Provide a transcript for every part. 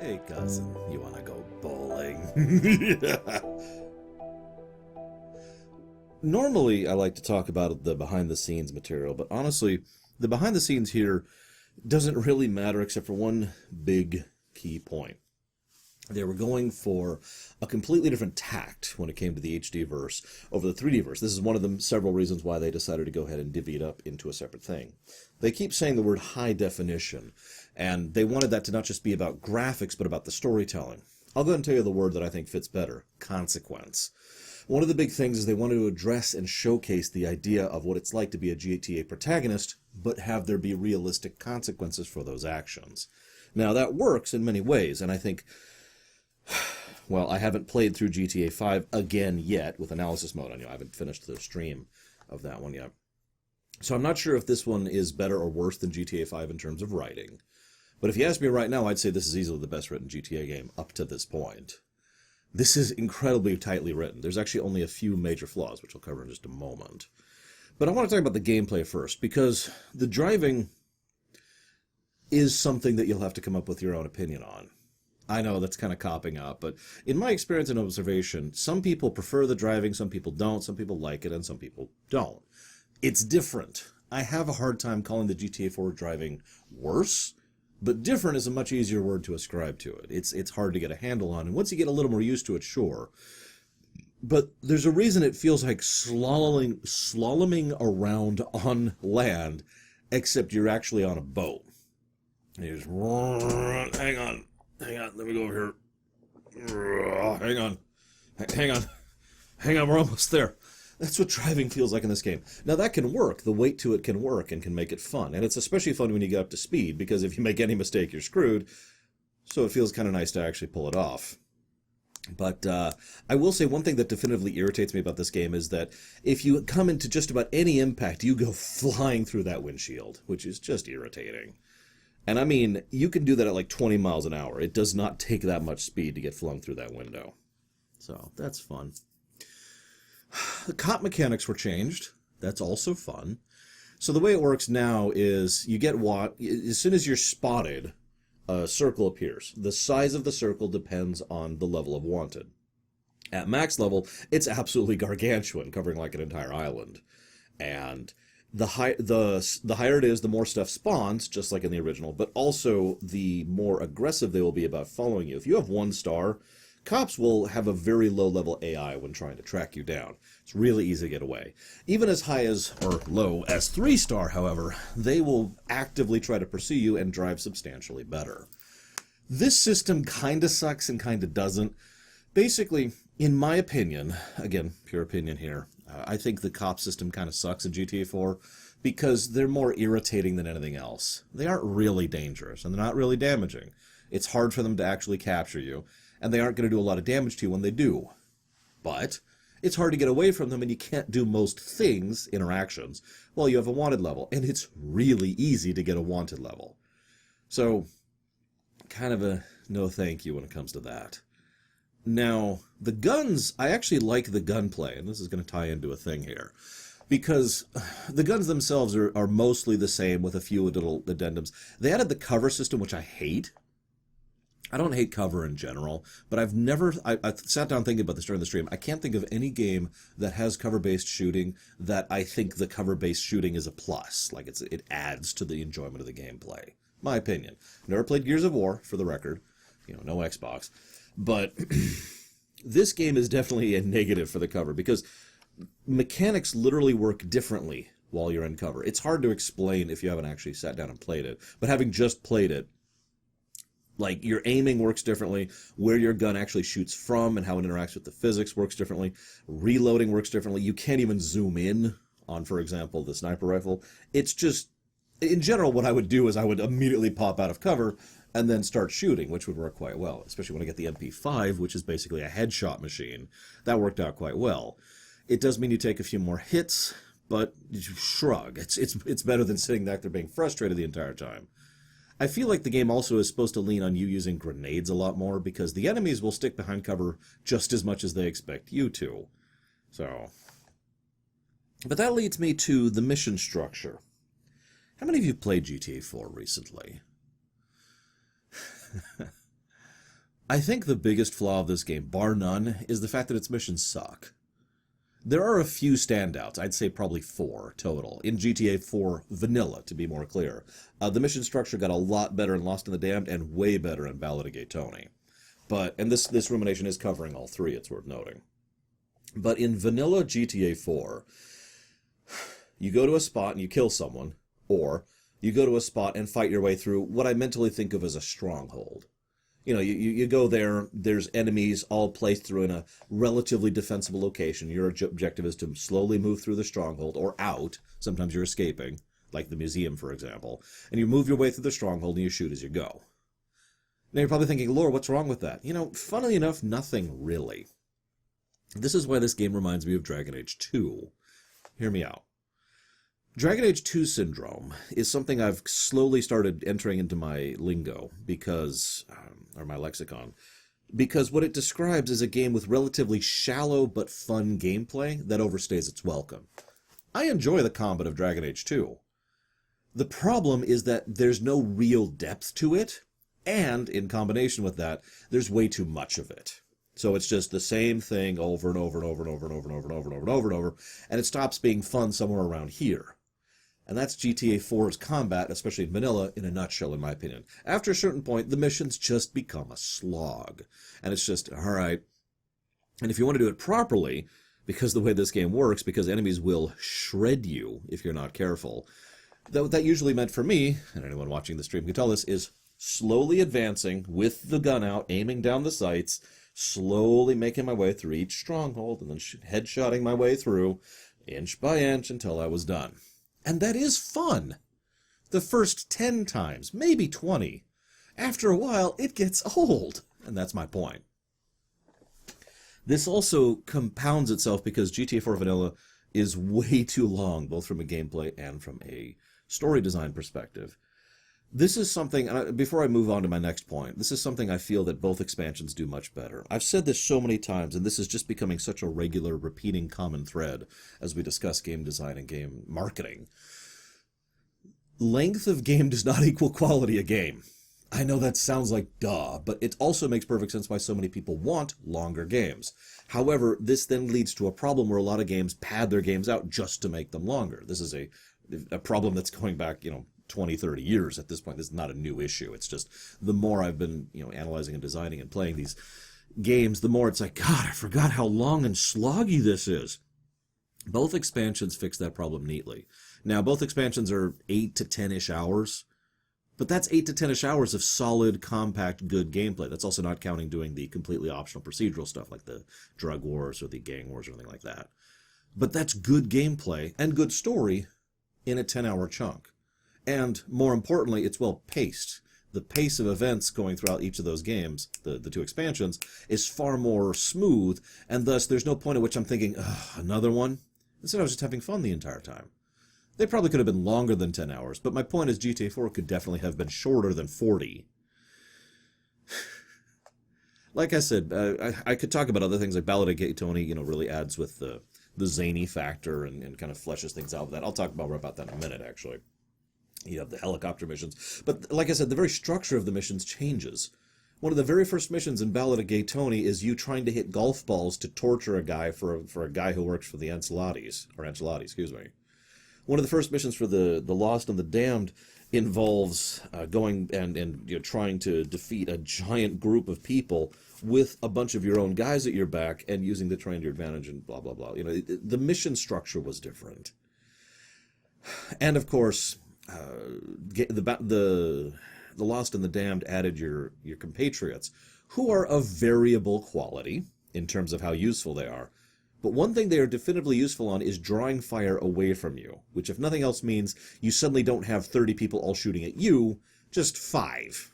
Hey cousin, you wanna go bowling? Normally, I like to talk about the behind-the-scenes material, but honestly, the behind-the-scenes here doesn't really matter except for one big key point. They were going for a completely different tact when it came to the HD verse over the 3D verse. This is one of the several reasons why they decided to go ahead and divvy it up into a separate thing. They keep saying the word high definition, and they wanted that to not just be about graphics, but about the storytelling. I'll go ahead and tell you the word that I think fits better: consequence. One of the big things is they wanted to address and showcase the idea of what it's like to be a GTA protagonist, but have there be realistic consequences for those actions. Now, that works in many ways, and I think, well, I haven't played through GTA 5 again yet with analysis mode on. I haven't finished the stream of that one yet. So I'm not sure if this one is better or worse than GTA 5 in terms of writing. But if you ask me right now, I'd say this is easily the best written GTA game up to this point. This is incredibly tightly written. There's actually only a few major flaws, which I'll cover in just a moment. But I want to talk about the gameplay first, because the driving is something that you'll have to come up with your own opinion on. I know that's kind of copping up, but in my experience and observation, some people prefer the driving, some people don't, some people like it, and some people don't. It's different. I have a hard time calling the GTA 4 driving worse, but different is a much easier word to ascribe to it. It's hard to get a handle on, and once you get a little more used to it, sure. But there's a reason it feels like slaloming around on land, except you're actually on a boat. And you just, hang on, let me go over here. Hang on, we're almost there. That's what driving feels like in this game. Now, that can work. The weight to it can work and can make it fun. And it's especially fun when you get up to speed, because if you make any mistake, you're screwed. So it feels kind of nice to actually pull it off. But I will say one thing that definitively irritates me about this game is that if you come into just about any impact, you go flying through that windshield, which is just irritating. And I mean, you can do that at like 20 miles an hour. It does not take that much speed to get flung through that window. So that's fun. The cop mechanics were changed. That's also fun. So the way it works now is you get as soon as you're spotted, a circle appears. The size of the circle depends on the level of wanted. At max level, it's absolutely gargantuan, covering like an entire island. And the higher it is, the more stuff spawns, just like in the original, but also the more aggressive they will be about following you. If you have 1 star, cops will have a very low-level AI when trying to track you down. It's really easy to get away. Even as high as, or low as 3 star, however, they will actively try to pursue you and drive substantially better. This system kind of sucks and kind of doesn't. Basically, in my opinion, again, pure opinion here, I think the cop system kind of sucks in GTA 4 because they're more irritating than anything else. They aren't really dangerous, and they're not really damaging. It's hard for them to actually capture you, and they aren't going to do a lot of damage to you when they do. But it's hard to get away from them, and you can't do most things, interactions, while you have a wanted level. And it's really easy to get a wanted level. So, kind of a no thank you when it comes to that. Now, the guns, I actually like the gunplay, and this is going to tie into a thing here. Because the guns themselves are mostly the same with a few little addendums. They added the cover system, which I hate. I don't hate cover in general, but I sat down thinking about this during the stream. I can't think of any game that has cover-based shooting that I think the cover-based shooting is a plus. Like, it adds to the enjoyment of the gameplay. My opinion. Never played Gears of War, for the record. No Xbox. But this game is definitely a negative for the cover, because mechanics literally work differently while you're in cover. It's hard to explain if you haven't actually sat down and played it, but having just played it, like, your aiming works differently, where your gun actually shoots from and how it interacts with the physics works differently, reloading works differently, you can't even zoom in on, for example, the sniper rifle. It's just, in general, what I would do is I would immediately pop out of cover and then start shooting, which would work quite well, especially when I get the MP5, which is basically a headshot machine. That worked out quite well. It does mean you take a few more hits, but shrug. It's better than sitting back there being frustrated the entire time. I feel like the game also is supposed to lean on you using grenades a lot more, because the enemies will stick behind cover just as much as they expect you to. So, but that leads me to the mission structure. How many of you played GTA 4 recently? I think the biggest flaw of this game, bar none, is the fact that its missions suck. There are a few standouts, I'd say probably 4 total, in GTA 4 Vanilla, to be more clear. The mission structure got a lot better in Lost in the Damned, and way better in Ballad of Tony. And this rumination is covering all 3, it's worth noting. But in Vanilla GTA 4, you go to a spot and you kill someone, or you go to a spot and fight your way through what I mentally think of as a stronghold. You go there, there's enemies all placed through in a relatively defensible location. Your objective is to slowly move through the stronghold, or out. Sometimes you're escaping, like the museum, for example. And you move your way through the stronghold and you shoot as you go. Now you're probably thinking, Lore, what's wrong with that? Funnily enough, nothing really. This is why this game reminds me of Dragon Age 2. Hear me out. Dragon Age 2 syndrome is something I've slowly started entering into my lingo, or my lexicon, because what it describes is a game with relatively shallow but fun gameplay that overstays its welcome. I enjoy the combat of Dragon Age 2. The problem is that there's no real depth to it, and in combination with that, there's way too much of it. So it's just the same thing over and over and over and over and over and over and over and over and over and over, and it stops being fun somewhere around here. And that's GTA 4's combat, especially in vanilla, in a nutshell, in my opinion. After a certain point, the missions just become a slog. And it's just, all right. And if you want to do it properly, because the way this game works, because enemies will shred you if you're not careful, that usually meant for me, and anyone watching the stream can tell this, is slowly advancing with the gun out, aiming down the sights, slowly making my way through each stronghold, and then headshotting my way through, inch by inch, until I was done. And that is fun. The first 10 times, maybe 20. After a while, it gets old. And that's my point. This also compounds itself because GTA 4 Vanilla is way too long, both from a gameplay and from a story design perspective. This is something, before I move on to my next point, this is something I feel that both expansions do much better. I've said this so many times, and this is just becoming such a regular, repeating common thread as we discuss game design and game marketing. Length of game does not equal quality of game. I know that sounds like duh, but it also makes perfect sense why so many people want longer games. However, this then leads to a problem where a lot of games pad their games out just to make them longer. This is a problem that's going back, 20, 30 years at this point. This is not a new issue. It's just the more I've been, analyzing and designing and playing these games, the more it's like, God, I forgot how long and sloggy this is. Both expansions fix that problem neatly. Now, both expansions are 8 to 10-ish hours, but that's 8 to 10-ish hours of solid, compact, good gameplay. That's also not counting doing the completely optional procedural stuff like the drug wars or the gang wars or anything like that. But that's good gameplay and good story in a 10-hour chunk. And more importantly, it's well paced. The pace of events going throughout each of those games, the 2 expansions, is far more smooth, and thus there's no point at which I'm thinking, another one? Instead, I was just having fun the entire time. They probably could have been longer than 10 hours, but my point is GTA 4 could definitely have been shorter than 40. Like I said, I could talk about other things like Ballad of Tony, really adds with the zany factor and kind of fleshes things out with that. I'll talk more about that in a minute, actually. You have the helicopter missions. But like I said, the very structure of the missions changes. One of the very first missions in Ballad of Gay Tony is you trying to hit golf balls to torture a guy for a guy who works for the Enchiladas, excuse me. One of the first missions for the Lost and the Damned involves going and trying to defeat a giant group of people with a bunch of your own guys at your back and using the terrain to your advantage and blah, blah, blah. The mission structure was different. And of course, the Lost and the Damned added your compatriots, who are of variable quality in terms of how useful they are. But one thing they are definitively useful on is drawing fire away from you, which if nothing else means you suddenly don't have 30 people all shooting at you, just 5.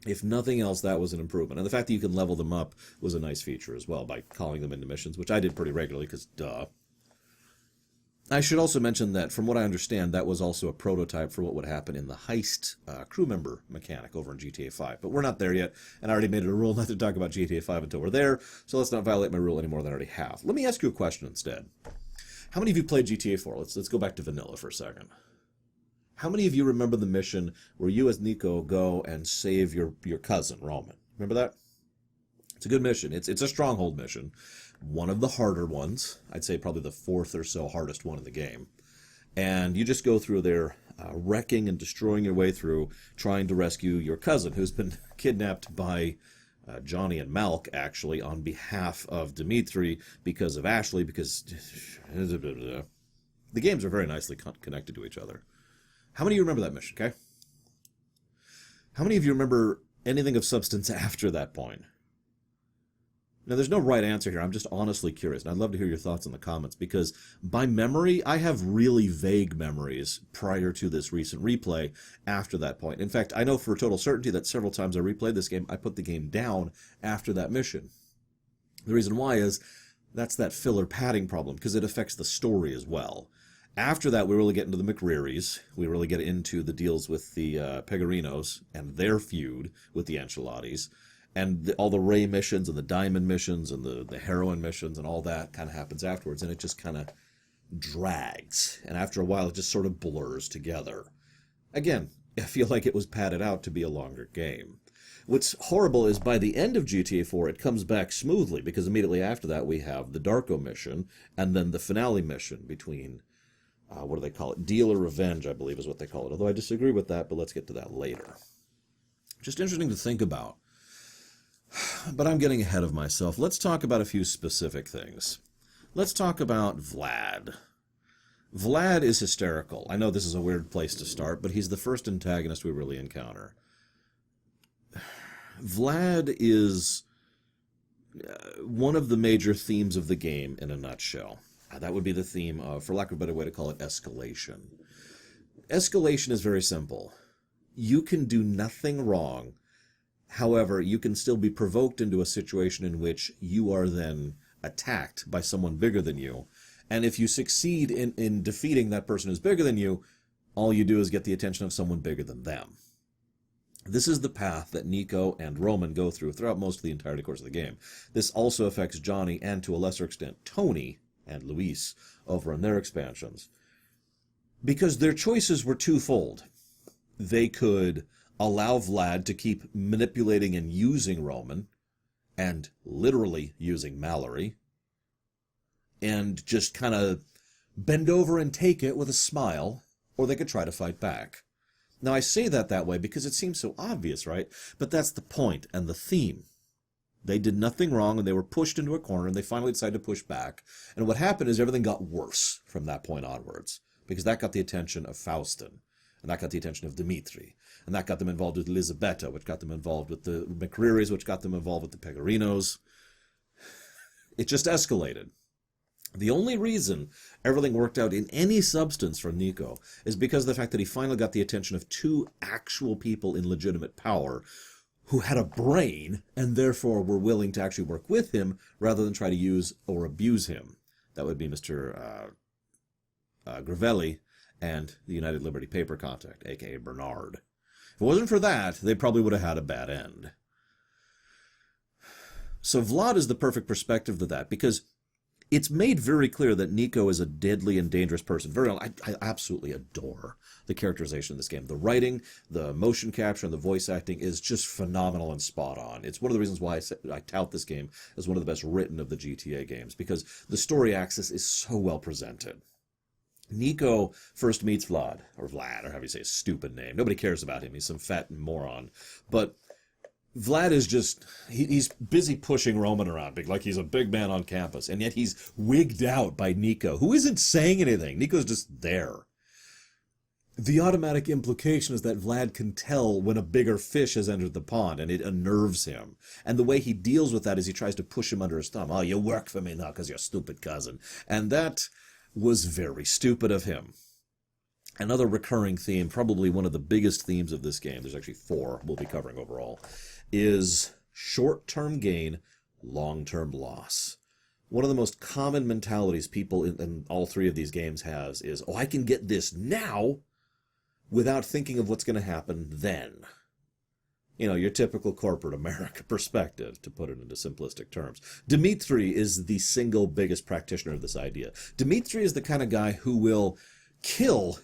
If nothing else, that was an improvement. And the fact that you can level them up was a nice feature as well by calling them into missions, which I did pretty regularly because duh. I should also mention that, from what I understand, that was also a prototype for what would happen in the heist crew member mechanic over in GTA 5. But we're not there yet, and I already made it a rule not to talk about GTA 5 until we're there, so let's not violate my rule any more than I already have. Let me ask you a question instead. How many of you played GTA 4? Let's go back to vanilla for a second. How many of you remember the mission where you as Nico go and save your cousin, Roman? Remember that? It's a good mission. It's a stronghold mission. One of the harder ones. I'd say probably the fourth or so hardest one in the game. And you just go through there, wrecking and destroying your way through, trying to rescue your cousin, who's been kidnapped by Johnny and Malk, actually, on behalf of Dimitri, because of Ashley, because the games are very nicely connected to each other. How many of you remember that mission, okay? How many of you remember anything of substance after that point? Now, there's no right answer here. I'm just honestly curious, and I'd love to hear your thoughts in the comments, because by memory, I have really vague memories prior to this recent replay after that point. In fact, I know for total certainty that several times I replayed this game, I put the game down after that mission. The reason why is that's that filler padding problem, because it affects the story as well. After that, we really get into the McRearys. We really get into the deals with the Pegorinos and their feud with the Enchiladas. And all the Ray missions and the Diamond missions and the Heroin missions and all that kind of happens afterwards. And it just kind of drags. And after a while, it just sort of blurs together. Again, I feel like it was padded out to be a longer game. What's horrible is by the end of GTA 4, it comes back smoothly, because immediately after that, we have the Darko mission and then the finale mission between, what do they call it? Deal or Revenge, I believe is what they call it. Although I disagree with that, but let's get to that later. Just interesting to think about. But I'm getting ahead of myself. Let's talk about a few specific things. Let's talk about Vlad. Vlad is hysterical. I know this is a weird place to start, but he's the first antagonist we really encounter. Vlad is one of the major themes of the game in a nutshell. That would be the theme of, for lack of a better way to call it, escalation. Escalation is very simple. You can do nothing wrong. However, you can still be provoked into a situation in which you are then attacked by someone bigger than you. And if you succeed in defeating that person who's bigger than you, all you do is get the attention of someone bigger than them. This is the path that Nico and Roman go throughout most of the entirety course of the game. This also affects Johnny and, to a lesser extent, Tony and Luis over in their expansions. Because their choices were twofold. They could allow Vlad to keep manipulating and using Roman, and literally using Mallory, and just kind of bend over and take it with a smile, or they could try to fight back. Now, I say that way because it seems so obvious, right? But that's the point and the theme. They did nothing wrong, and they were pushed into a corner, and they finally decided to push back. And what happened is everything got worse from that point onwards, because that got the attention of Faustin, and that got the attention of Dimitri, and that got them involved with Elisabetta, which got them involved with the McRearys, which got them involved with the Pegorinos. It just escalated. The only reason everything worked out in any substance for Niko is because of the fact that he finally got the attention of two actual people in legitimate power who had a brain and therefore were willing to actually work with him rather than try to use or abuse him. That would be Mr. Gravelli and the United Liberty Paper Contact, a.k.a. Bernard. If it wasn't for that, they probably would have had a bad end. So Vlad is the perfect perspective to that, because it's made very clear that Niko is a deadly and dangerous person. I absolutely adore the characterization of this game. The writing, the motion capture, and the voice acting is just phenomenal and spot on. It's one of the reasons why I tout this game as one of the best written of the GTA games, because the story axis is so well presented. Niko first meets Vlad, or however you say his stupid name. Nobody cares about him. He's some fat moron. But Vlad is just, he's busy pushing Roman around, like he's a big man on campus, and yet he's wigged out by Niko, who isn't saying anything. Niko's just there. The automatic implication is that Vlad can tell when a bigger fish has entered the pond, and it unnerves him. And the way he deals with that is he tries to push him under his thumb. Oh, you work for me now because you're a stupid cousin. And that was very stupid of him. Another recurring theme, probably one of the biggest themes of this game, there's actually 4 we'll be covering overall, is short-term gain, long-term loss. One of the most common mentalities people in all 3 of these games has is, oh, I can get this now without thinking of what's going to happen then. You know, your typical corporate America perspective, to put it into simplistic terms. Dimitri is the single biggest practitioner of this idea. Dimitri is the kind of guy who will kill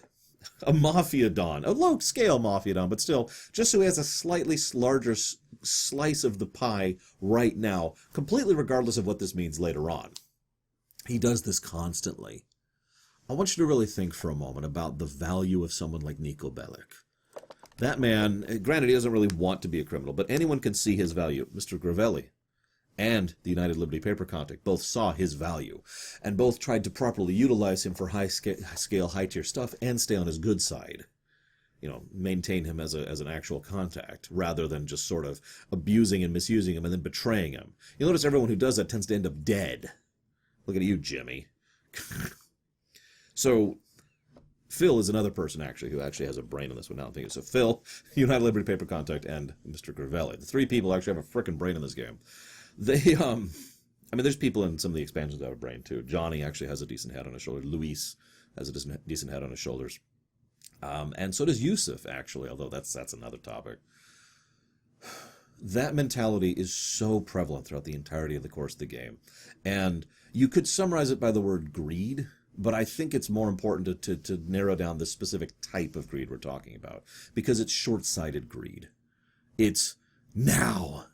A Mafia Don. A low-scale Mafia Don, but still, just so he has a slightly larger slice of the pie right now, completely regardless of what this means later on. He does this constantly. I want you to really think for a moment about the value of someone like Niko Bellic. That man, granted, he doesn't really want to be a criminal, but anyone can see his value. Mr. Gravelli and the United Liberty Paper Contact both saw his value, and both tried to properly utilize him for high-scale, high-tier stuff and stay on his good side. You know, maintain him as an actual contact, rather than just sort of abusing and misusing him and then betraying him. You'll notice everyone who does that tends to end up dead. Look at you, Jimmy. So, Phil is another person, actually, who actually has a brain in this one. Now I'm thinking. So, Phil, United Liberty Paper Contact, and Mr. Gravelli. The three people actually have a frickin' brain in this game. They, I mean, there's people in some of the expansions that have a brain, too. Johnny actually has a decent head on his shoulder. Luis has a decent head on his shoulders. And so does Yusuf, actually, although that's another topic. That mentality is so prevalent throughout the entirety of the course of the game. And you could summarize it by the word greed, but I think it's more important to narrow down the specific type of greed we're talking about, because it's short-sighted greed. It's now.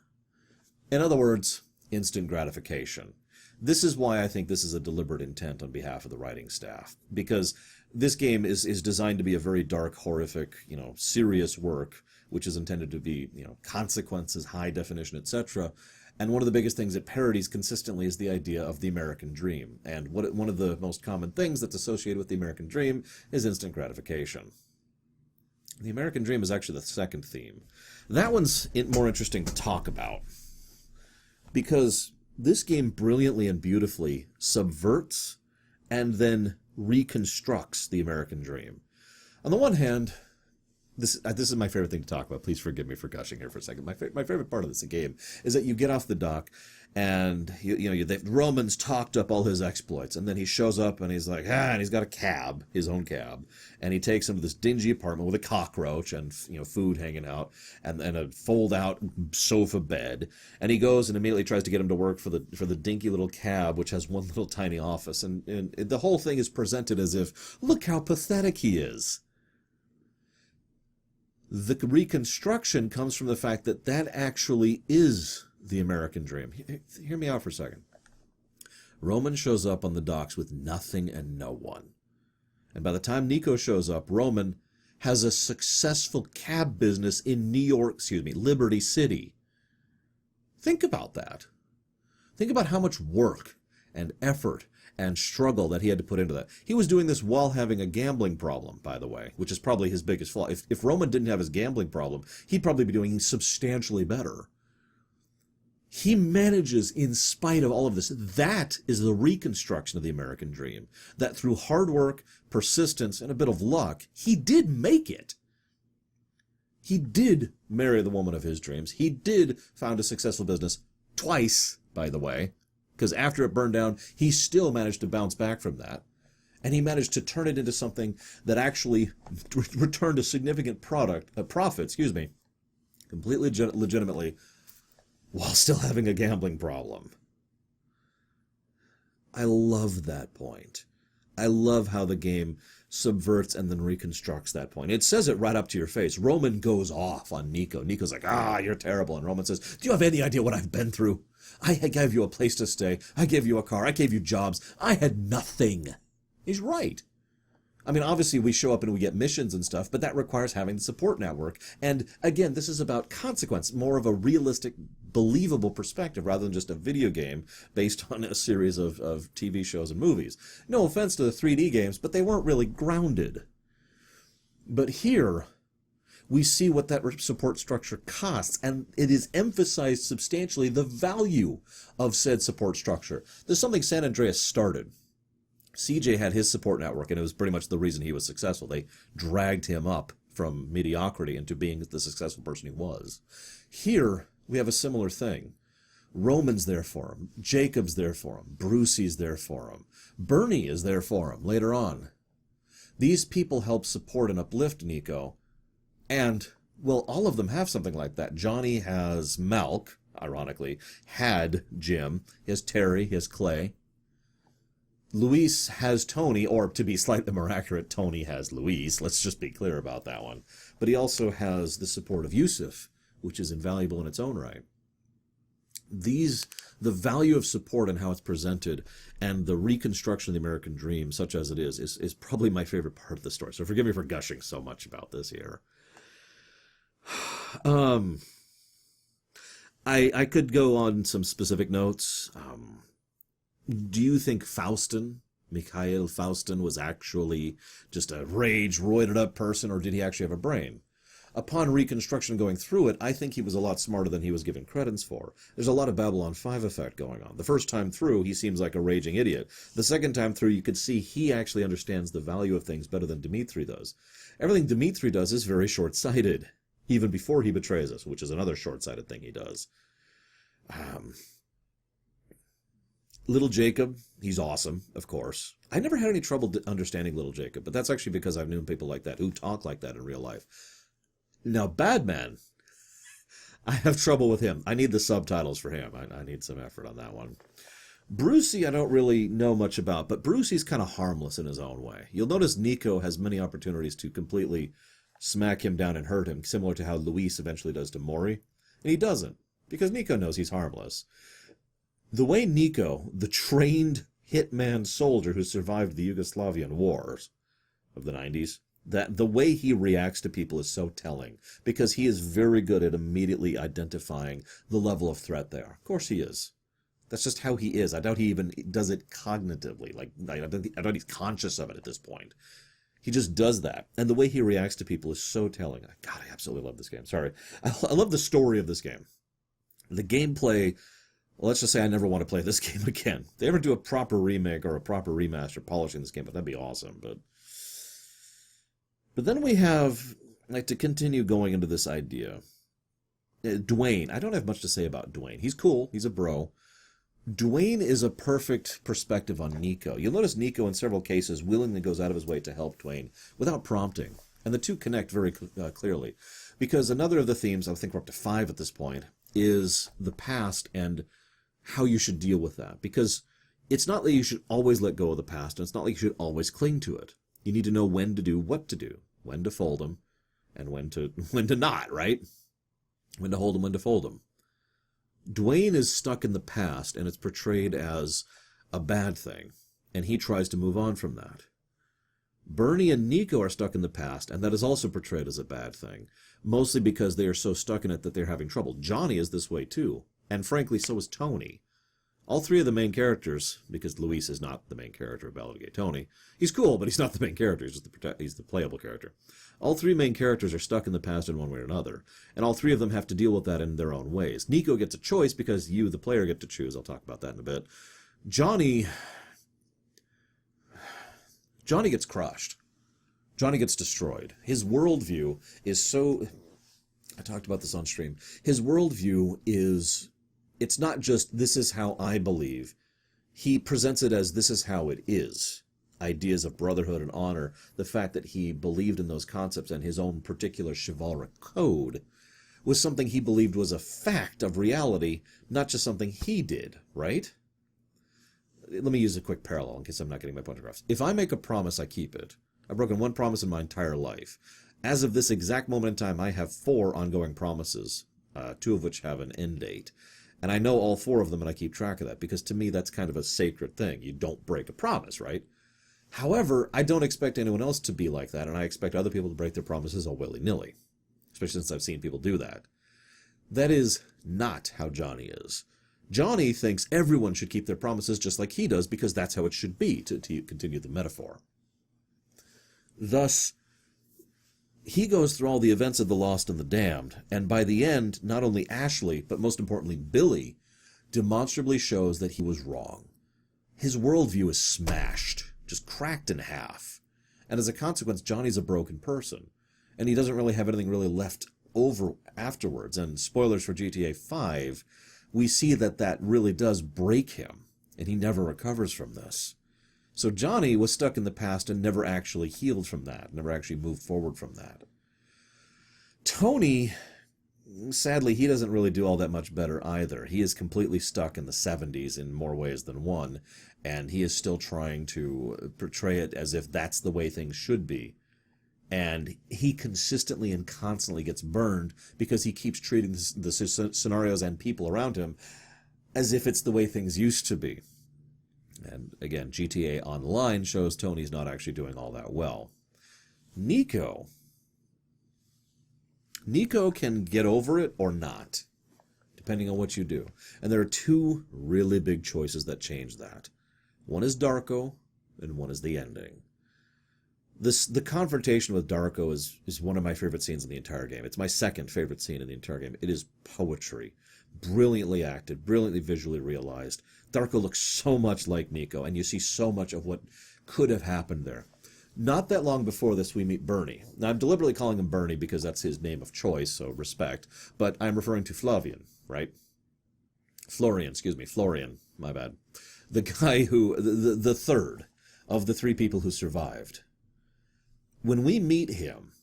In other words, instant gratification. This is why I think this is a deliberate intent on behalf of the writing staff, because this game is designed to be a very dark, horrific, serious work, which is intended to be, consequences, high definition, etc. And one of the biggest things it parodies consistently is the idea of the American dream. And one of the most common things that's associated with the American dream is instant gratification. The American dream is actually the second theme. That one's more interesting to talk about, because this game brilliantly and beautifully subverts and then reconstructs the American dream. On the one hand, this is my favorite thing to talk about. Please forgive me for gushing here for a second. My favorite part of this game is that you get off the dock, and the Roman's talked up all his exploits, and then he shows up and he's like, and he's got a cab, his own cab, and he takes him to this dingy apartment with a cockroach and food hanging out and a fold-out sofa bed, and he goes and immediately tries to get him to work for the dinky little cab, which has one little tiny office, and the whole thing is presented as if, look how pathetic he is. The reconstruction comes from the fact that actually is the American dream. Hear me out for a second. Roman shows up on the docks with nothing and no one. And by the time Niko shows up, Roman has a successful cab business in Liberty City. Think about that. Think about how much work and effort and struggle that he had to put into that. He was doing this while having a gambling problem, by the way, which is probably his biggest flaw. If Roman didn't have his gambling problem, he'd probably be doing substantially better. He manages in spite of all of this. That is the reconstruction of the American dream. That through hard work, persistence, and a bit of luck, he did make it. He did marry the woman of his dreams. He did found a successful business twice, by the way. Because after it burned down, he still managed to bounce back from that. And he managed to turn it into something that actually returned a significant profit, completely legitimately, while still having a gambling problem. I love that point. I love how the game subverts and then reconstructs that point. It says it right up to your face. Roman goes off on Niko. Niko's like, you're terrible. And Roman says, do you have any idea what I've been through? I gave you a place to stay. I gave you a car. I gave you jobs. I had nothing. He's right. I mean, obviously we show up and we get missions and stuff, but that requires having the support network. And again, this is about consequence, more of a realistic, believable perspective rather than just a video game based on a series of TV shows and movies. No offense to the 3D games, but they weren't really grounded. But here, we see what that support structure costs, and it is emphasized substantially the value of said support structure. There's something San Andreas started. CJ had his support network, and it was pretty much the reason he was successful. They dragged him up from mediocrity into being the successful person he was. Here, we have a similar thing. Roman's there for him. Jacob's there for him. Brucey's there for him. Bernie is there for him later on. These people help support and uplift Niko. And, well, all of them have something like that. Johnny has Malk, ironically, had Jim, he has Terry, he has Clay. Luis has Tony, or to be slightly more accurate, Tony has Luis. Let's just be clear about that one. But he also has the support of Yusuf, which is invaluable in its own right. The value of support and how it's presented and the reconstruction of the American dream, such as it is probably my favorite part of the story. So forgive me for gushing so much about this here. I could go on some specific notes. Do you think Mikhail Faustin, was actually just a rage, roided up person, or did he actually have a brain? Upon reconstruction going through it, I think he was a lot smarter than he was given credence for. There's a lot of Babylon 5 effect going on. The first time through, he seems like a raging idiot. The second time through, you could see he actually understands the value of things better than Dmitri does. Everything Dmitri does is very short-sighted, even before he betrays us, which is another short-sighted thing he does. Little Jacob, he's awesome, of course. I never had any trouble understanding Little Jacob, but that's actually because I've known people like that who talk like that in real life. Now, Badman, I have trouble with him. I need the subtitles for him. I need some effort on that one. Brucey, I don't really know much about, but Brucey's kind of harmless in his own way. You'll notice Niko has many opportunities to completely smack him down and hurt him, similar to how Luis eventually does to Mori. And he doesn't, because Niko knows he's harmless. The way Niko, the trained hitman soldier who survived the Yugoslavian wars of the 90s, that the way he reacts to people is so telling, because he is very good at immediately identifying the level of threat there. Of course he is. That's just how he is. I doubt he even does it cognitively. Like, I doubt he's conscious of it at this point. He just does that. And the way he reacts to people is so telling. God, I absolutely love this game. Sorry. I love the story of this game. The gameplay, well, let's just say I never want to play this game again. If they ever do a proper remake or a proper remaster polishing this game, but that'd be awesome. But then we have, like, to continue going into this idea, Dwayne. I don't have much to say about Dwayne. He's cool. He's a bro. Dwayne is a perfect perspective on Niko. You'll notice Niko in several cases willingly goes out of his way to help Dwayne without prompting. And the two connect very clearly. Because another of the themes, I think we're up to 5 at this point, is the past and how you should deal with that. Because it's not that you should always let go of the past, and it's not like you should always cling to it. You need to know when to do what to do, when to fold them, and when to not, right? When to hold them, when to fold them. Dwayne is stuck in the past, and it's portrayed as a bad thing, and he tries to move on from that. Bernie and Niko are stuck in the past, and that is also portrayed as a bad thing, mostly because they are so stuck in it that they're having trouble. Johnny is this way too, and frankly, so is Tony. All 3 of the main characters, because Luis is not the main character of Ballad of Gay Tony. He's cool, but he's not the main character. He's the playable character. All 3 main characters are stuck in the past in one way or another, and all 3 of them have to deal with that in their own ways. Niko gets a choice because you, the player, get to choose. I'll talk about that in a bit. Johnny gets crushed. Johnny gets destroyed. His worldview is so... I talked about this on stream. His worldview is... It's not just, this is how I believe. He presents it as, this is how it is. Ideas of brotherhood and honor. The fact that he believed in those concepts and his own particular chivalric code was something he believed was a fact of reality, not just something he did, right? Let me use a quick parallel in case I'm not getting my point across. If I make a promise, I keep it. I've broken one promise in my entire life. As of this exact moment in time, I have 4 ongoing promises, 2 of which have an end date. And I know all 4 of them, and I keep track of that, because to me, that's kind of a sacred thing. You don't break a promise, right? However, I don't expect anyone else to be like that, and I expect other people to break their promises all willy-nilly, especially since I've seen people do that. That is not how Johnny is. Johnny thinks everyone should keep their promises just like he does, because that's how it should be, to continue the metaphor. Thus, he goes through all the events of the Lost and the Damned, and by the end, not only Ashley, but most importantly Billy, demonstrably shows that he was wrong. His worldview is smashed, just cracked in half, and as a consequence, Johnny's a broken person, and he doesn't really have anything really left over afterwards, and spoilers for GTA 5, we see that really does break him, and he never recovers from this. So Johnny was stuck in the past and never actually healed from that, never actually moved forward from that. Tony sadly, he doesn't really do all that much better either. He is completely stuck in the 70s in more ways than one, and he is still trying to portray it as if that's the way things should be. And he consistently and constantly gets burned because he keeps treating the scenarios and people around him as if it's the way things used to be. And again, GTA Online shows Tony's not actually doing all that well. Niko can get over it or not, depending on what you do. And there are two really big choices that change that. One is Darko, and one is the ending. The confrontation with Darko is one of my favorite scenes in the entire game. It's my second favorite scene in the entire game. It is poetry. Brilliantly acted, brilliantly visually realized. Darko looks so much like Niko, and you see so much of what could have happened there. Not that long before this, we meet Bernie. Now, I'm deliberately calling him Bernie because that's his name of choice, so respect. But I'm referring to Flavian, right? Florian, my bad. The guy who, the third of the three people who survived. When we meet him,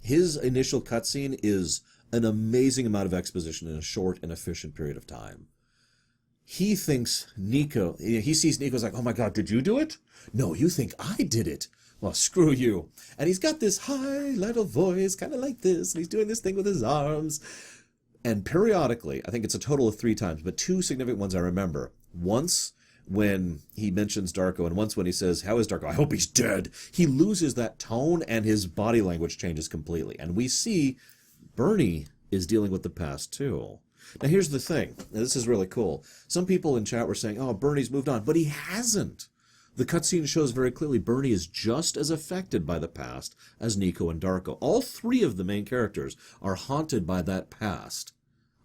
his initial cutscene is an amazing amount of exposition in a short and efficient period of time. He thinks Niko, he sees Niko's like, oh my God, did you do it? No, you think I did it. Well, screw you. And he's got this high little voice, kind of like this, and he's doing this thing with his arms. And periodically, I think it's a total of 3 times, but 2 significant ones I remember. Once when he mentions Darko, and once when he says, how is Darko? I hope he's dead. He loses that tone, and his body language changes completely. And we see Bernie is dealing with the past, too. Now, here's the thing. This is really cool. Some people in chat were saying, oh, Bernie's moved on, but he hasn't. The cutscene shows very clearly Bernie is just as affected by the past as Niko and Darko. All 3 of the main characters are haunted by that past.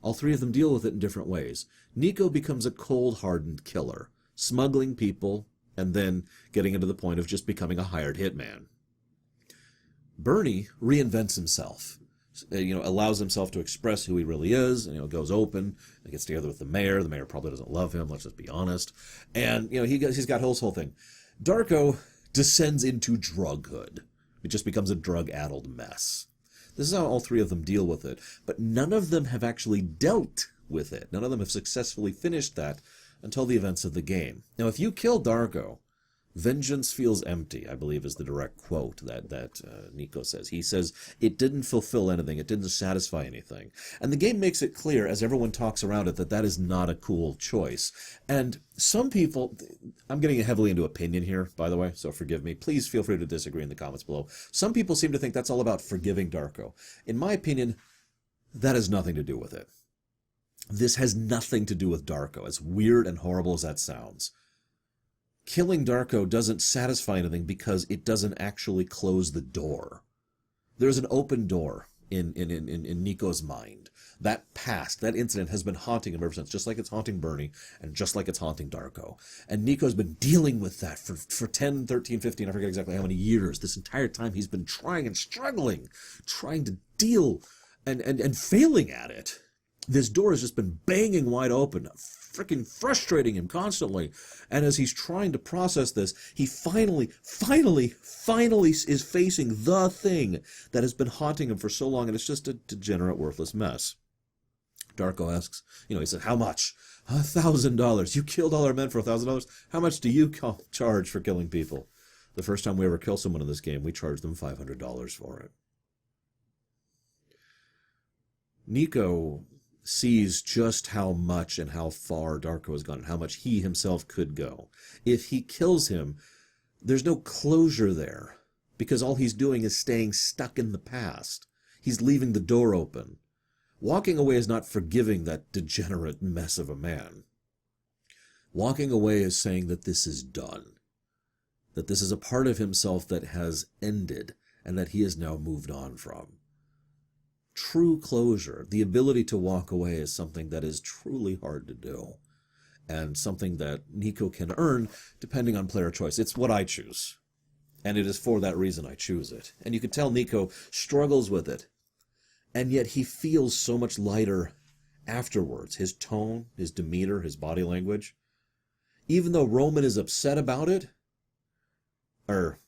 All 3 of them deal with it in different ways. Niko becomes a cold-hardened killer, smuggling people, and then getting into the point of just becoming a hired hitman. Bernie reinvents himself. Allows himself to express who he really is, and, goes open, and gets together with the mayor. The mayor probably doesn't love him, let's just be honest. And, he's got his whole thing. Darko descends into drughood. It just becomes a drug-addled mess. This is how all 3 of them deal with it. But none of them have actually dealt with it. None of them have successfully finished that until the events of the game. Now, if you kill Darko, vengeance feels empty, I believe is the direct quote that Niko says. He says, it didn't fulfill anything, it didn't satisfy anything. And the game makes it clear, as everyone talks around it, that is not a cool choice. And some people, I'm getting heavily into opinion here, by the way, so forgive me. Please feel free to disagree in the comments below. Some people seem to think that's all about forgiving Darko. In my opinion, that has nothing to do with it. This has nothing to do with Darko, as weird and horrible as that sounds. Killing Darko doesn't satisfy anything because it doesn't actually close the door. There's an open door in Niko's mind. That past, that incident has been haunting him ever since, just like it's haunting Bernie and just like it's haunting Darko. And Niko's been dealing with that for 10, 13, 15, I forget exactly how many years. This entire time he's been trying and struggling, trying to deal and failing at it. This door has just been banging wide open, freaking frustrating him constantly. And as he's trying to process this, he finally is facing the thing that has been haunting him for so long, and it's just a degenerate, worthless mess. Darko asks, he said, how much? $1,000. You killed all our men for $1,000? How much do you charge for killing people? The first time we ever kill someone in this game, we charged them $500 for it. Niko sees just how much and how far Darko has gone and how much he himself could go. If he kills him, there's no closure there, because all he's doing is staying stuck in the past. He's leaving the door open. Walking away is not forgiving that degenerate mess of a man. Walking away is saying that this is done, that this is a part of himself that has ended and that he has now moved on from. True closure, the ability to walk away, is something that is truly hard to do, and something that Niko can earn depending on player choice. It's what I choose, and it is for that reason I choose it. And you can tell Niko struggles with it, and yet he feels so much lighter afterwards. His tone, his demeanor, his body language. Even though Roman is upset about it,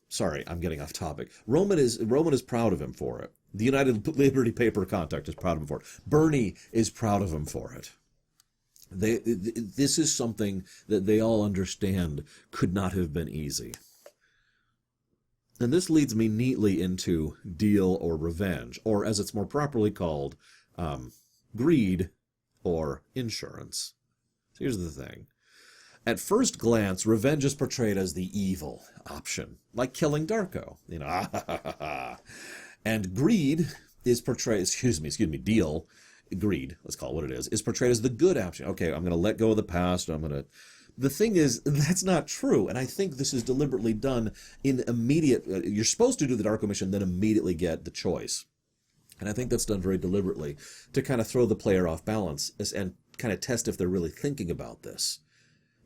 sorry, I'm getting off topic. Roman is proud of him for it. The United Liberty Paper Contact is proud of him for it. Bernie is proud of him for it. This is something that they all understand could not have been easy. And this leads me neatly into deal or revenge, or as it's more properly called, greed or insurance. So here's the thing. At first glance, revenge is portrayed as the evil option, like killing Darko. And greed is portrayed, deal, greed, let's call it what it is portrayed as the good option. Okay, I'm going to let go of the past. The thing is, that's not true. And I think this is deliberately done in immediate, you're supposed to do the Darko mission, then immediately get the choice. And I think that's done very deliberately to kind of throw the player off balance and kind of test if they're really thinking about this.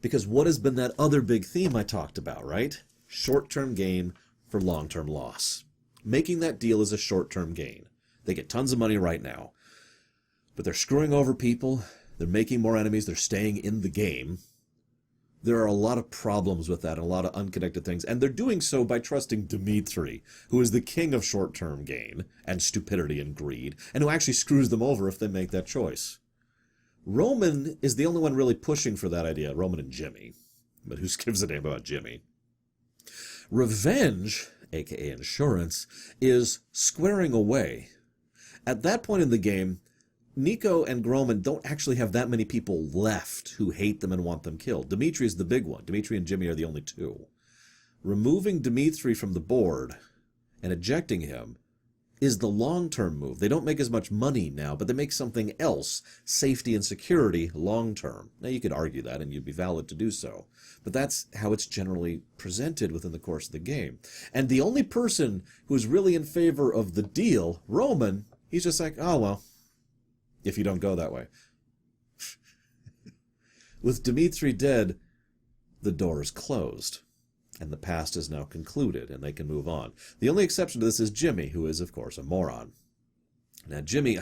Because what has been that other big theme I talked about, right? Short-term gain for long-term loss. Making that deal is a short-term gain. They get tons of money right now. But they're screwing over people. They're making more enemies. They're staying in the game. There are a lot of problems with that, a lot of unconnected things. And they're doing so by trusting Dmitri, who is the king of short-term gain and stupidity and greed, and who actually screws them over if they make that choice. Roman is the only one really pushing for that idea, Roman and Jimmy. But who gives a damn about Jimmy? Revenge, aka insurance, is squaring away. At that point in the game, Nico and Roman don't actually have that many people left who hate them and want them killed. Dmitri is the big one. Dmitri and Jimmy are the only two. Removing Dmitri from the board and ejecting him is the long-term move. They don't make as much money now, but they make something else, safety and security, long-term. Now, you could argue that, and you'd be valid to do so. But that's how it's generally presented within the course of the game. And the only person who's really in favor of the deal, Roman, he's just like, oh, well, if you don't go that way. With Dmitri dead, the door is closed. And the past is now concluded, and they can move on. The only exception to this is Jimmy, who is, of course, a moron. Now, Jimmy,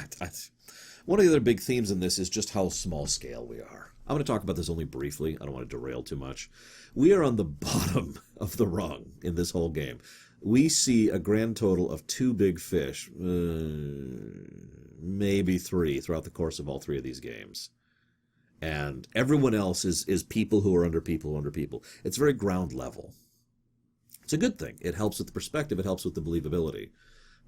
one of the other big themes in this is just how small scale we are. I'm going to talk about this only briefly. I don't want to derail too much. We are on the bottom of the rung in this whole game. We see a grand total of 2 big fish, maybe 3, throughout the course of all 3 of these games. And everyone else is people who are under people who are under people. It's very ground level. It's a good thing. It helps with the perspective. It helps with the believability.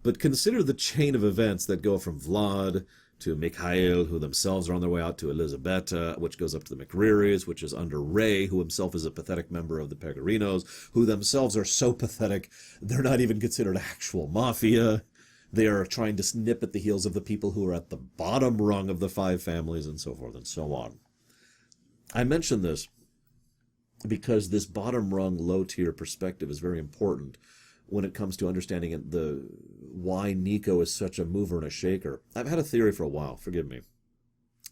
But consider the chain of events that go from Vlad to Mikhail, who themselves are on their way out, to Elizabeta, which goes up to the McRearys, which is under Ray, who himself is a pathetic member of the Pegorinos, who themselves are so pathetic they're not even considered actual mafia. They are trying to nip at the heels of the people who are at the bottom rung of the 5 families, and so forth and so on. I mention this because this bottom rung, low-tier perspective is very important when it comes to understanding why Nico is such a mover and a shaker. I've had a theory for a while, forgive me,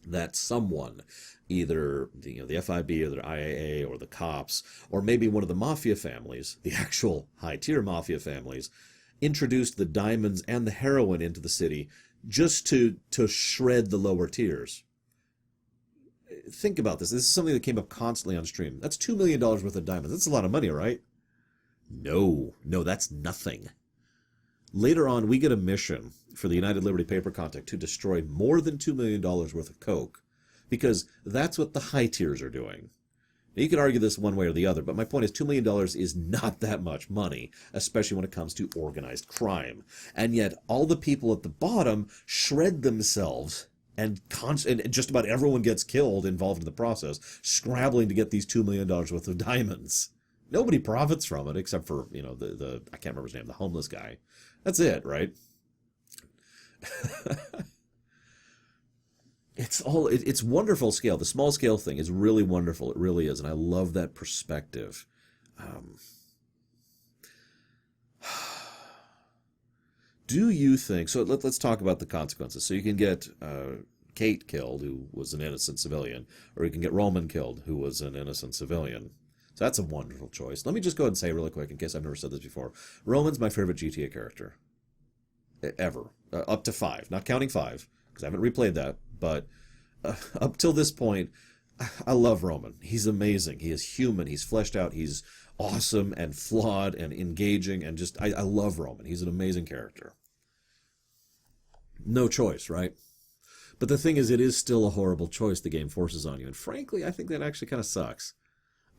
that someone, either the FIB or the IAA or the cops, or maybe one of the mafia families, the actual high-tier mafia families, introduced the diamonds and the heroin into the city just to shred the lower tiers. Think about this. This is something that came up constantly on stream. That's $2 million worth of diamonds. That's a lot of money, right? No, that's nothing. Later on, we get a mission for the United Liberty Paper Contact to destroy more than $2 million worth of coke, because that's what the high tiers are doing. Now, you could argue this one way or the other, but my point is $2 million is not that much money, especially when it comes to organized crime. And yet, all the people at the bottom shred themselves, and just about everyone gets killed involved in the process, scrabbling to get these $2 million worth of diamonds. Nobody profits from it except for, the I can't remember his name, the homeless guy. That's it, right? It's wonderful scale. The small scale thing is really wonderful. It really is. And I love that perspective. Do you think, so let's talk about the consequences. So you can get Kate killed, who was an innocent civilian, or you can get Roman killed, who was an innocent civilian. So that's a wonderful choice. Let me just go ahead and say really quick, in case I've never said this before. Roman's my favorite GTA character. Ever. Up to 5. Not counting 5, because I haven't replayed that. But up till this point, I love Roman. He's amazing. He is human. He's fleshed out. He's awesome and flawed and engaging. And just, I love Roman. He's an amazing character. No choice, right? But the thing is, it is still a horrible choice the game forces on you. And frankly, I think that actually kind of sucks.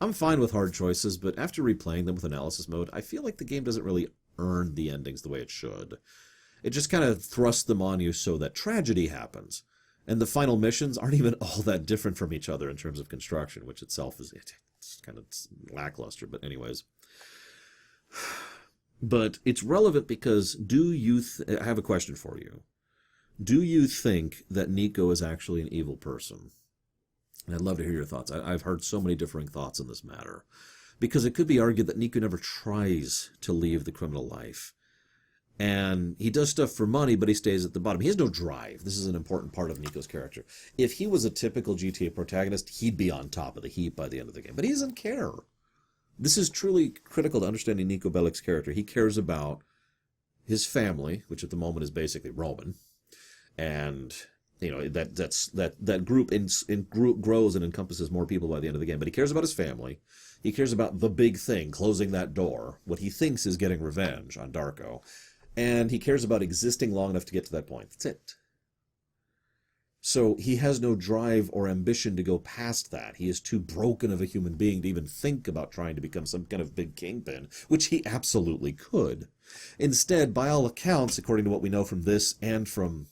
I'm fine with hard choices, but after replaying them with analysis mode, I feel like the game doesn't really earn the endings the way it should. It just kind of thrusts them on you so that tragedy happens. And the final missions aren't even all that different from each other in terms of construction, which itself is it's kind of lackluster. But anyways. But it's relevant because I have a question for you. Do you think that Nico is actually an evil person? And I'd love to hear your thoughts. I've heard so many differing thoughts on this matter. Because it could be argued that Nico never tries to leave the criminal life. And he does stuff for money, but he stays at the bottom. He has no drive. This is an important part of Nico's character. If he was a typical GTA protagonist, he'd be on top of the heap by the end of the game. But he doesn't care. This is truly critical to understanding Niko Bellic's character. He cares about his family, which at the moment is basically Roman. And that group grows and encompasses more people by the end of the game. But he cares about his family. He cares about the big thing, closing that door, what he thinks is getting revenge on Darko. And he cares about existing long enough to get to that point. That's it. So he has no drive or ambition to go past that. He is too broken of a human being to even think about trying to become some kind of big kingpin, which he absolutely could. Instead, by all accounts, according to what we know from this and from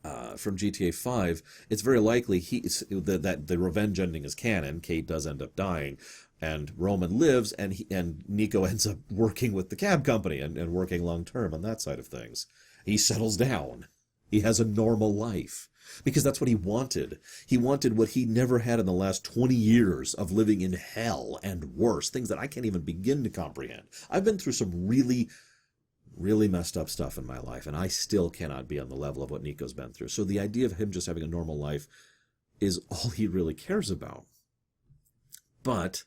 GTA 5, it's very likely that the revenge ending is canon. Kate does end up dying, and Roman lives, and Nico ends up working with the cab company and working long term on that side of things. He settles down. He has a normal life. Because that's what he wanted. He wanted what he never had in the last 20 years of living in hell and worse, things that I can't even begin to comprehend. I've been through some really, really messed up stuff in my life, and I still cannot be on the level of what Nico's been through. So the idea of him just having a normal life is all he really cares about. But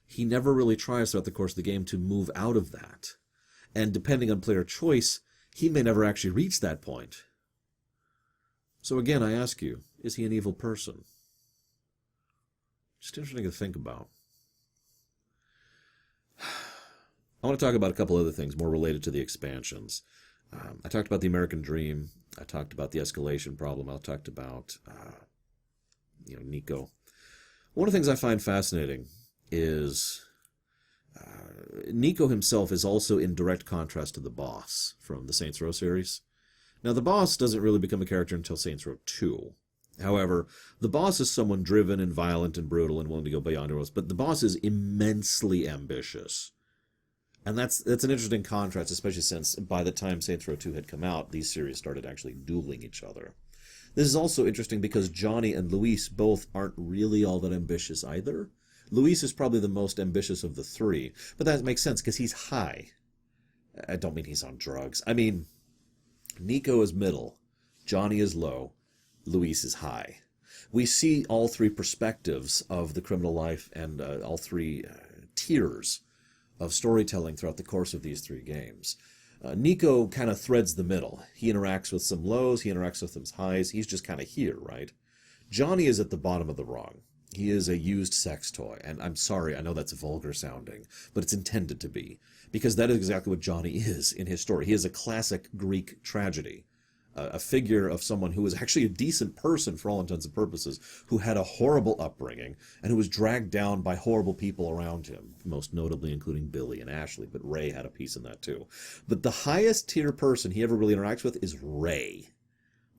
he never really tries throughout the course of the game to move out of that. And depending on player choice, he may never actually reach that point. So again, I ask you, is he an evil person? Just interesting to think about. I want to talk about a couple other things more related to the expansions. I talked about the American Dream. I talked about the escalation problem. I talked about, Nico. One of the things I find fascinating is Nico himself is also in direct contrast to the boss from the Saints Row series. Now, the boss doesn't really become a character until Saints Row 2. However, the boss is someone driven and violent and brutal and willing to go beyond rules, but the boss is immensely ambitious. And that's an interesting contrast, especially since by the time Saints Row 2 had come out, these series started actually dueling each other. This is also interesting because Johnny and Luis both aren't really all that ambitious either. Luis is probably the most ambitious of the three, but that makes sense because he's high. I don't mean he's on drugs. I mean, Nico is middle, Johnny is low, Luis is high. We see all three perspectives of the criminal life and all three tiers of storytelling throughout the course of these three games. Nico kind of threads the middle. He interacts with some lows, he interacts with some highs, he's just kind of here, right? Johnny is at the bottom of the rung. He is a used sex toy, and I'm sorry, I know that's vulgar sounding, but it's intended to be, because that is exactly what Johnny is in his story. He is a classic Greek tragedy, a figure of someone who was actually a decent person for all intents and purposes, who had a horrible upbringing, and who was dragged down by horrible people around him, most notably including Billy and Ashley, but Ray had a piece in that too. But the highest tier person he ever really interacts with is Ray.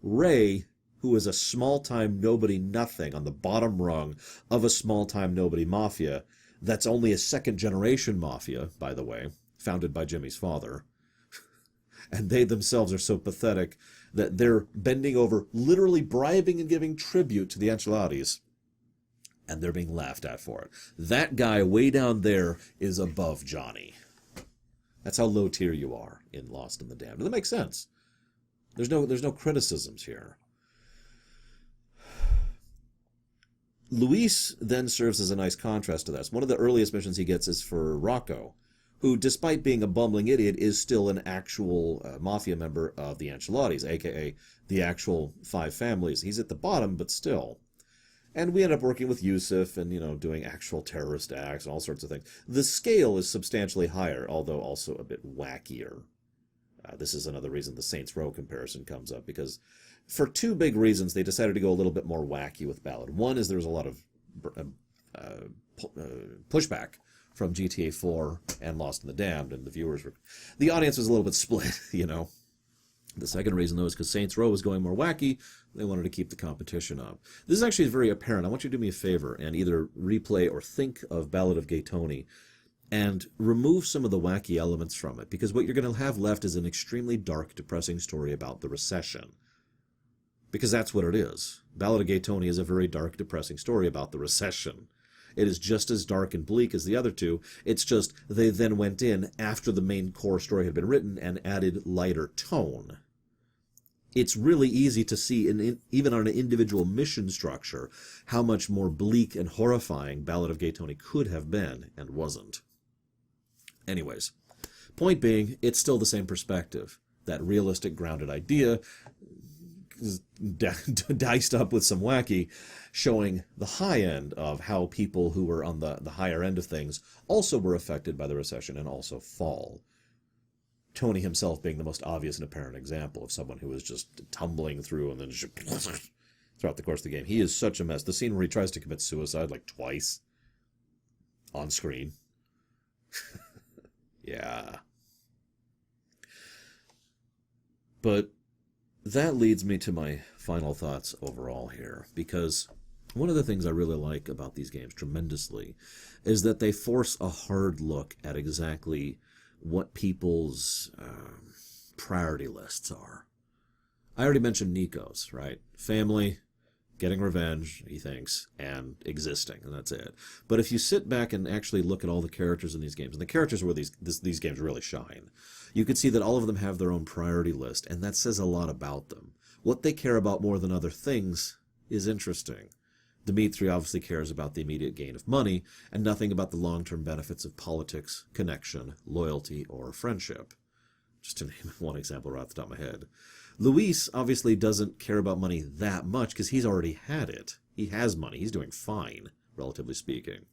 Ray, who is a small-time nobody nothing on the bottom rung of a small-time nobody mafia that's only a second-generation mafia, by the way, founded by Jimmy's father. And they themselves are so pathetic that they're bending over, literally bribing and giving tribute to the Ancelottis, and they're being laughed at for it. That guy way down there is above Johnny. That's how low tier you are in Lost and the Damned. And that makes sense. There's no criticisms here. Luis then serves as a nice contrast to this. One of the earliest missions he gets is for Rocco, who, despite being a bumbling idiot, is still an actual mafia member of the Ancelottis, a.k.a. the actual five families. He's at the bottom, but still. And we end up working with Yusuf and, doing actual terrorist acts and all sorts of things. The scale is substantially higher, although also a bit wackier. This is another reason the Saints Row comparison comes up, because for two big reasons they decided to go a little bit more wacky with Ballad. One is there was a lot of pushback from GTA 4 and Lost in the Damned, and the audience was a little bit split, you know. The second reason, though, is because Saints Row was going more wacky. They wanted to keep the competition up. This is actually very apparent. I want you to do me a favor and either replay or think of Ballad of Gay Tony and remove some of the wacky elements from it, because what you're going to have left is an extremely dark, depressing story about the recession. Because that's what it is. Ballad of Gay Tony is a very dark, depressing story about the recession. It is just as dark and bleak as the other two. It's just they then went in after the main core story had been written and added lighter tone. It's really easy to see, even on an individual mission structure, how much more bleak and horrifying Ballad of Gay Tony could have been and wasn't. Anyways, point being, it's still the same perspective. That realistic, grounded idea diced up with some wacky, showing the high end of how people who were on the higher end of things also were affected by the recession and also fall. Tony himself being the most obvious and apparent example of someone who was just tumbling through and then throughout the course of the game. He is such a mess. The scene where he tries to commit suicide like twice on screen. Yeah. But that leads me to my final thoughts overall here, because one of the things I really like about these games tremendously is that they force a hard look at exactly what people's priority lists are. I already mentioned Niko's, right? Family, getting revenge, he thinks, and existing, and that's it. But if you sit back and actually look at all the characters in these games, and the characters where these games really shine, you can see that all of them have their own priority list, and that says a lot about them. What they care about more than other things is interesting. Dmitri obviously cares about the immediate gain of money, and nothing about the long-term benefits of politics, connection, loyalty, or friendship. Just to name one example right off the top of my head. Luis obviously doesn't care about money that much because he's already had it. He has money. He's doing fine, relatively speaking.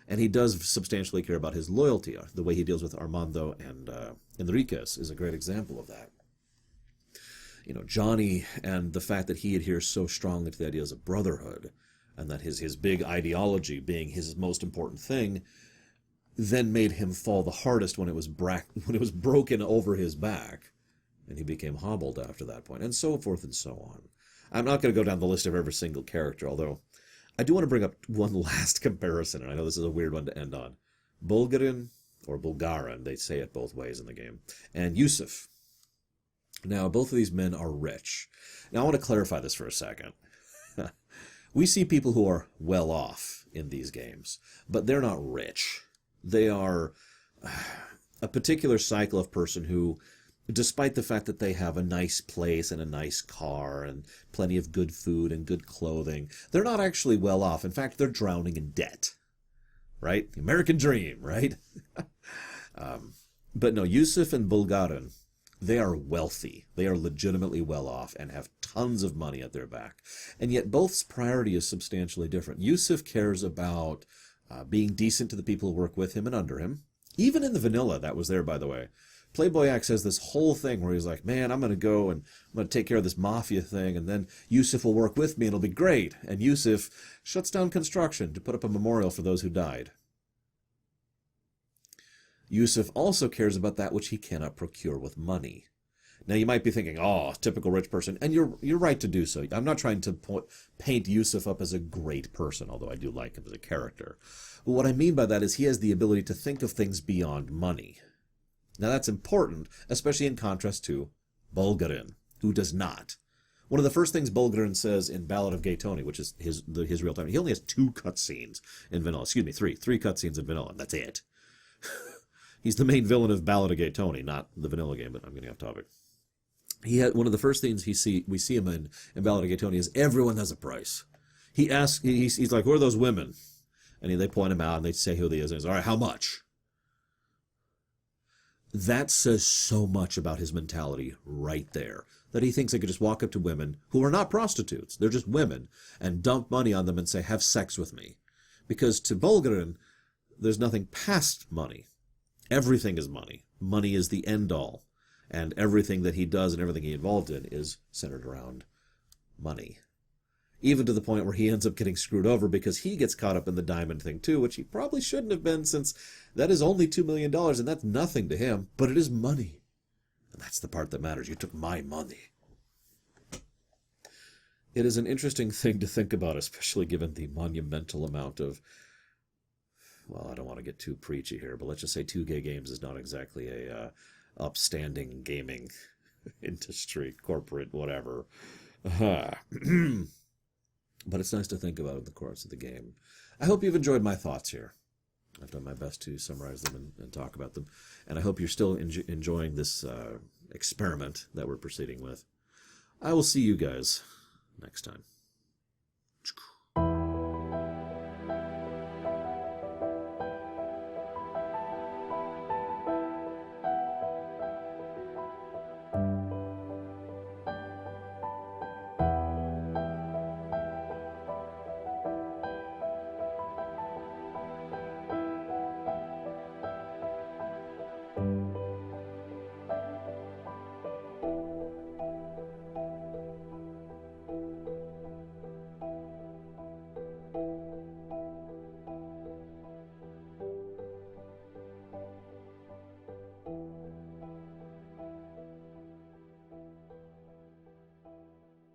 And he does substantially care about his loyalty. The way he deals with Armando and Enriquez is a great example of that. You know, Johnny, and the fact that he adheres so strongly to the ideas of brotherhood, and that his big ideology being his most important thing, then made him fall the hardest when it was broken over his back, and he became hobbled after that point, and so forth and so on. I'm not going to go down the list of every single character, although I do want to bring up one last comparison, and I know this is a weird one to end on. Bulgarin, or Bulgarin, they say it both ways in the game, and Yusuf. Now, both of these men are rich. Now, I want to clarify this for a second. We see people who are well off in these games, but they're not rich. They are a particular cycle of person who, despite the fact that they have a nice place and a nice car and plenty of good food and good clothing, they're not actually well off. In fact, they're drowning in debt. Right? The American dream, right? But no, Yusuf and Bulgarin, they are wealthy. They are legitimately well off and have tons of money at their back. And yet both's priority is substantially different. Yusuf cares about being decent to the people who work with him and under him. Even in the vanilla, that was there, by the way. Playboy X has this whole thing where he's like, man, I'm going to go and I'm going to take care of this mafia thing, and then Yusuf will work with me and it'll be great. And Yusuf shuts down construction to put up a memorial for those who died. Yusuf also cares about that which he cannot procure with money. Now, you might be thinking, oh, typical rich person, and you're right to do so. I'm not trying to paint Yusuf up as a great person, although I do like him as a character. But what I mean by that is he has the ability to think of things beyond money. Now, that's important, especially in contrast to Bulgarin, who does not. One of the first things Bulgarin says in Ballad of Gay Tony, which is his real time, he only has 2 cutscenes in vanilla. Excuse me, 3 cutscenes in vanilla, and that's it. He's the main villain of Ballad of Gay Tony, not the vanilla game, but I'm getting off topic. He had one of the first things we see him in Ballad of Gay Tony is everyone has a price. He asks, he's like, who are those women? And they point him out and they say who he is. And he's all right, how much? That says so much about his mentality right there, that he thinks they could just walk up to women who are not prostitutes. They're just women and dump money on them and say, have sex with me. Because to Bulgarin, there's nothing past money. Everything is money. Money is the end all. And everything that he does and everything he's involved in is centered around money. Even to the point where he ends up getting screwed over because he gets caught up in the diamond thing too, which he probably shouldn't have been, since that is only $2 million and that's nothing to him, but it is money. And that's the part that matters. You took my money. It is an interesting thing to think about, especially given the monumental amount of, well, I don't want to get too preachy here, but let's just say 2K Games is not exactly a upstanding gaming industry, corporate, whatever. But it's nice to think about in the course of the game. I hope you've enjoyed my thoughts here. I've done my best to summarize them and talk about them. And I hope you're still enjoying this experiment that we're proceeding with. I will see you guys next time.